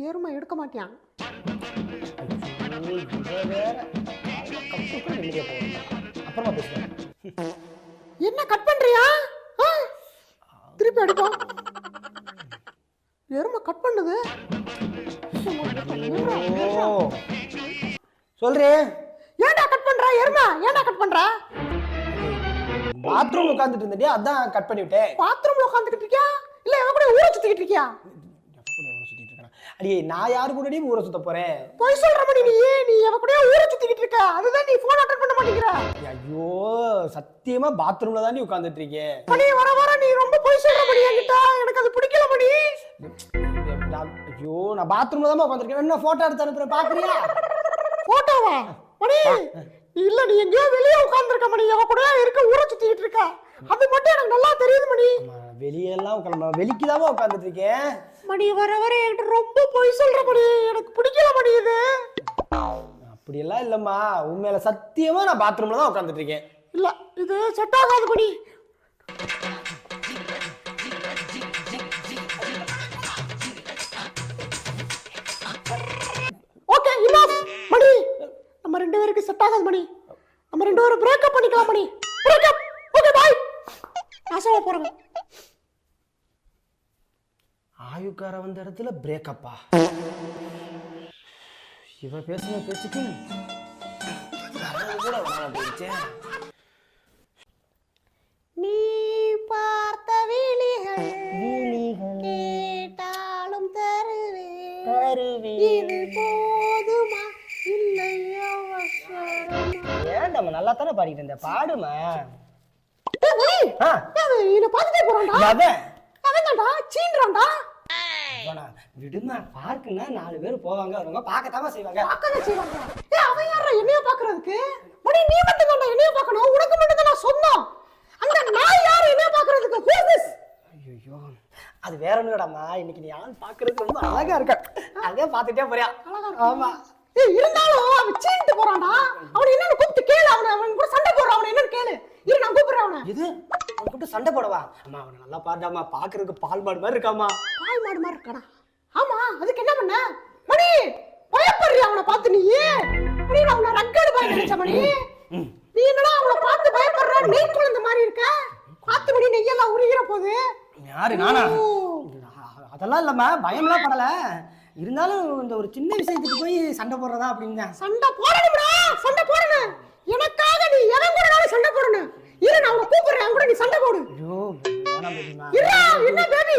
எருமை எடுக்க மாட்டியான். அப்புறமா பேசுறேன். என்ன கட் பண்றியா? திருப்பி அடிப்போம். எருமை கட் பண்ணுது. சொல்றேன். ஏன்டா கட் பண்ற? எருமை ஏன்டா கட் பண்ற? பாத்ரூம் உட்கார்ந்துட்டு இருந்தே அதான் கட் பண்ணி விட்டேன். பாத்ரூம்ல உட்கார்ந்துட்டு இருக்கியா இல்ல எவ கூட ஊர சுத்திட்டு இருக்கியா? அடியே நான் யாரு கூடடி ஊர சுத்த போறேன்? போய் சொல்ற மணி நீ எவ கூட ஊர சுத்திட்டு இருக்க. அதுதான் நீ போன் அட்டெண்ட் பண்ண மாட்டேங்கற. ஐயோ சத்தியமா பாத்ரூம்ல தான் நீ உட்கார்ந்துட்டு இருக்கே. மணி வர நீ ரொம்ப போய் சொல்ற மணி என்கிட்ட. எனக்கு அது பிடிக்கல மணி. ஐயோ நான் பாத்ரூம்ல தான் உட்கார்ந்திருக்கேன். என்ன போட்டோ எடுத்து அனுப்புறேன் பாக்குறியா? போட்டோவா? மணி இல்ல நீ எங்கயோ வெளிய உட்கார்ந்திருக்க மணி. எவ கூட இருக்க ஊர சுத்திட்டு இருக்க. அது மட்டும் எனக்கு நல்லா தெரியுது மணி. வெளிய எல்லாம் உட்கார்ந்தா வெளிக்குதாவா உட்கார்ந்துட்டு இருக்கேன். மணி வர என்கிட்ட ரொம்ப போய் சொல்ற மணி. எனக்கு பிடிக்கல மணி இது. அப்படி எல்லாம் இல்லம்மா. உண்மையில சத்தியமா நான் பாத்ரூம்ல தான் உட்கார்ந்துட்டு இருக்கேன். இல்ல இது செட் ஆகாது மணி. ஓகே இனஃப் மணி. நம்ம ரெண்டு பேருக்கு செட் ஆகாது மணி. நம்ம ரெண்டு பேரும் பிரேக் அப் பண்ணிக்கலாம் மணி. Break up. Okay bye. ஆசையா போறேன். ஆயுக்கார வந்த இடத்துல பிரேக்கப்பா. இவ பேசுன பேச்சுக்கு கூட வராம போயிடுச்சே. நீ பார்த்த விழிகள் கேட்டாலும் தருவேன். இது போதுமா இல்லையோ அவசரமா? ஏன் நம்ம நல்லா தானே பாடிட்டு இருந்த பாடுமா. என்ன பார்த்துட்டே போறான்டா. அவன்தான்டா சீன்றான்டா. விடுமா பார்க்குன்னா 4 பேர் போவாங்க வருவாங்க பார்க்கத்தாம செய்வாங்க. பார்க்கவே செய்வாங்க. அவன் யாரா என்னைய பார்க்கறதுக்கு? மணி நீ மட்டும் தான்டா என்னைய பார்க்கணும். உனக்கு மட்டும் தான் நான் சொந்தம். அந்த நாய் யாரு என்னைய பார்க்கறதுக்கு? Who is this? ஐயோ அது வேற ஒண்ணுடாமா. இன்னைக்கு நீ ஆள் பார்க்கறதுக்கு ரொம்ப அழகா இருக்க. அதே பார்த்துட்டே போறியா? ஆமா. இருந்தாலும் அவன் சீன்ட்டு போறான்டா. அவன் என்னன்னு கூப்பிட்டு கேளு. அவன் கூட சண்டை போடுறான். அவன் என்னன்னு கேளு. இரு நான் கூப்பிடுறேன் அவனை. இது அவன் கூப்பிட்டு சண்டை போடவா? அம்மா அவனை நல்லா பாடுடாமா. பார்க்கறதுக்கு பால் மாடு மாதிரி இருக்காமா. பால் மாடு மாதிரி இருக்காடா. ஆமா அதுக்கு என்ன பண்ண மணி? பயப்படுறியா அவனை பார்த்து நீ? மணி நான் அவனை ரக்கடு பாய் நினைச்ச மணி. நீ என்னடா அவனை பார்த்து பயப்படுற? நெய் குழந்தை மாதிரி இருக்க. பார்த்து மணி நெய்யெல்லாம் உருகிற போது. யாரு நானா? அதெல்லாம் இல்லம்மா பயம்லாம் படல. இருந்தாலும் இந்த ஒரு சின்ன விஷயத்துக்கு போய் சண்டை போடுறதா அப்படின்னு. சண்டை போடணும்டா. சண்டை போடணும். எனக்காக நீ எவன் கூடனாலும் சண்டை போடணும். இரு நான் உன்னை கூப்பிடுறேன். அவன் கூட நீ சண்டை போடு. ஐயோ வேணாம் பேபிமா. இரு என்ன பேபி?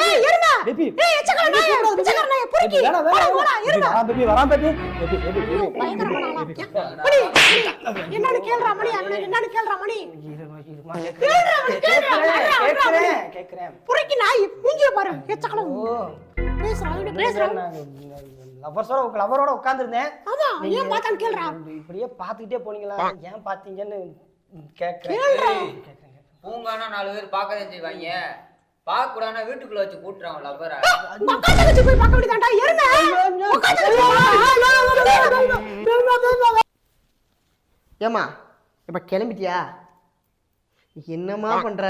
ஏய் இருடா. பேபி. ஏய் எச்சக்கற நாயே புரிக்கி. வேணாம் இருடா. பேபி வரான் பேபி. பேபி. பயங்கரமான ஆளா இருக்கியா? மணி என்னன்னு கேளுடா மணி. அவனுக்கு என்னன்னு கேளுடா மணி. இருமா கேக்குறேன். புரிக்கி நாய் மூஞ்சிய பாரு. எச்சக்கற. பேசுறான். லவரோட உட்கார்ந்திருந்தேன். ஆமா ஏன் பார்த்தான்னு கேளுடா. இப்படியே பார்த்துக்கிட்டே போனீங்களா? ஏன் பார்த்தீங்கன்னு கேக்குறேன். பூங்கானா 4 பேர் பார்க்கதான் செய்வாங்க. பார்க்க கூடாதுன்னா வீட்டுக்குள்ள வச்சு கூட்டுறாங்க லவ்வரை. உட்கார்ந்து வச்சு போய் பார்க்க வேண்டியதாண்டா. எருமை ஏமா இப்ப கிளம்பிட்டியா? என்னமா பண்ற?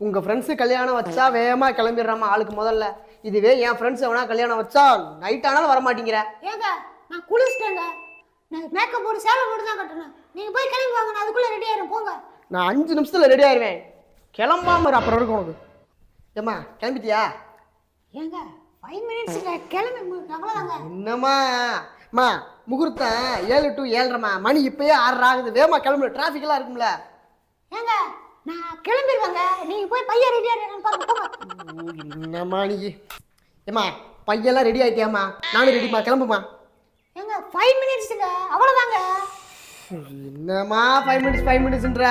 உங்க ஃப்ரெண்ட்ஸு கல்யாணம் வச்சா வேகமா கிளம்பிடுறாமா ஆளுக்கு முதல்ல. இதுவே என் ஃப்ரெண்ட்ஸ் எவனா கல்யாணம் வச்சா நைட் ஆனாலும் வர மாட்டேங்கிற. ஏங்க நான் குளிச்சிட்டேங்க. நான் மேக்கப் போட்டு சேலை போட்டு தான் கட்டணும். நீங்க போய் கிளம்பி வாங்க. நான் அதுக்குள்ள ரெடி ஆயிரும். போங்க. நான் 5 நிமிஷத்துல ரெடி ஆயிருவேன். கிளம்பாம அப்புறம் இருக்கும் உனக்கு. ஏமா கிளம்பிட்டியா? ஏங்க 5 மினிட்ஸ்ல கிளம்பி அவ்வளவுதாங்க. என்னம்மா அம்மா முகூர்த்தம் 7 to 7:30 மணி இப்பயே 6 ஆகுது. வேகமா கிளம்பு. டிராஃபிக் எல்லாம் இருக்கும்ல. ஏங்க நான் கிளம்பிடுவாங்க. நீங்க போய் பையன் ரெடி ஆயிடுறேன்னு பாருங்க. என்னம்மா நீ? ஏமா பையெல்லாம் ரெடி ஆயிட்டியாமா? நானும் ரெடிமா. கிளம்புமா. ஏங்க 5 மினிட்ஸ்ங்க அவ்வளவுதாங்க. என்னம்மா 5 மினிட்ஸ்ன்ற?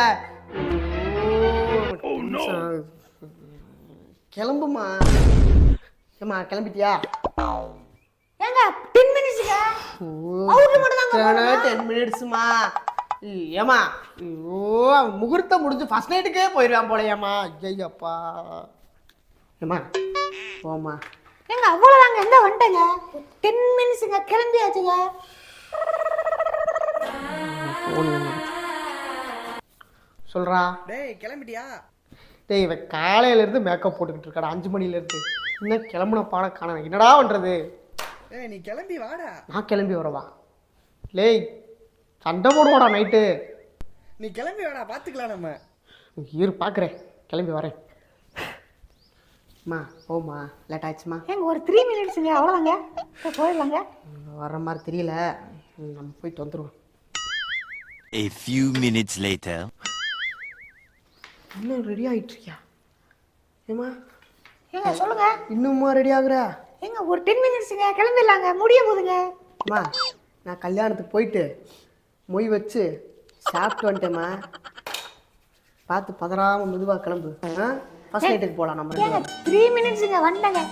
கிளம்புமா. ஏமா கிளம்பிட்டியா? ஏங்க 10 மினிட்ஸ்ங்க. அவுட் மட்டும் தாங்க. 10 மினிட்ஸ்மா. ஏமா ஐயோ முகூர்த்தம் முடிஞ்சு ஃபர்ஸ்ட் நைட்டுக்கே போயிடுவான் போலையாம்மா. ஐயப்பா. ஏமா போமா. ஏங்க அவ்வளோதாங்க. எந்த வந்துட்டேங்க 10 மினிட்ஸுங்க. கிளம்பியாச்சுங்க. சொல்றா. டேய் கிளம்பிட்டியா? டேய் இவன் காலையிலேருந்து மேக்கப் போட்டுக்கிட்டு இருக்காடா 5 மணிலேருந்து. இன்னும் கிளம்புன பாடம் காண. என்னடா பண்ணுறது? ஏய் நீ கிளம்பி வாடா. நான் கிளம்பி வரவா? லேய் சண்டை போடுவாடா நைட்டு. நீ கிளம்பி வாடா, பார்த்துக்கலாம் நம்ம. இரு பார்க்குறேன், கிளம்பி வரேன். அம்மா போம்மா, லேட் ஆயிடுச்சுமா. ஏங்க ஒரு 3 மினிட்ஸுங்க, அவ்வளோதாங்க, போயிடலாங்க. வர்ற மாதிரி தெரியல, நம்ம போயிட்டு வந்துடுவோம். A few minutes later. இன்னும் ரெடி ஆகிட்டுருக்கியா? ஏம்மா ஏங்க சொல்லுங்க. இன்னும்மா ரெடி ஆகுறா? ஏங்க ஒரு 10 மினிட்ஸுங்க, கிளம்பிடலாங்க, முடிய போகுதுங்க. அம்மா நான் கல்யாணத்துக்கு போயிட்டு மொய் வச்சு சாப்பிட்டு வந்துட்டேம்மா. பார்த்து பதறாமல் மெதுவாக கிளம்பு. ஃபர்ஸ்ட் நைட்டுக்கு போகலாம் நம்ம. ஏங்க 3 மினிட்ஸுங்க, வந்துட்டேங்க.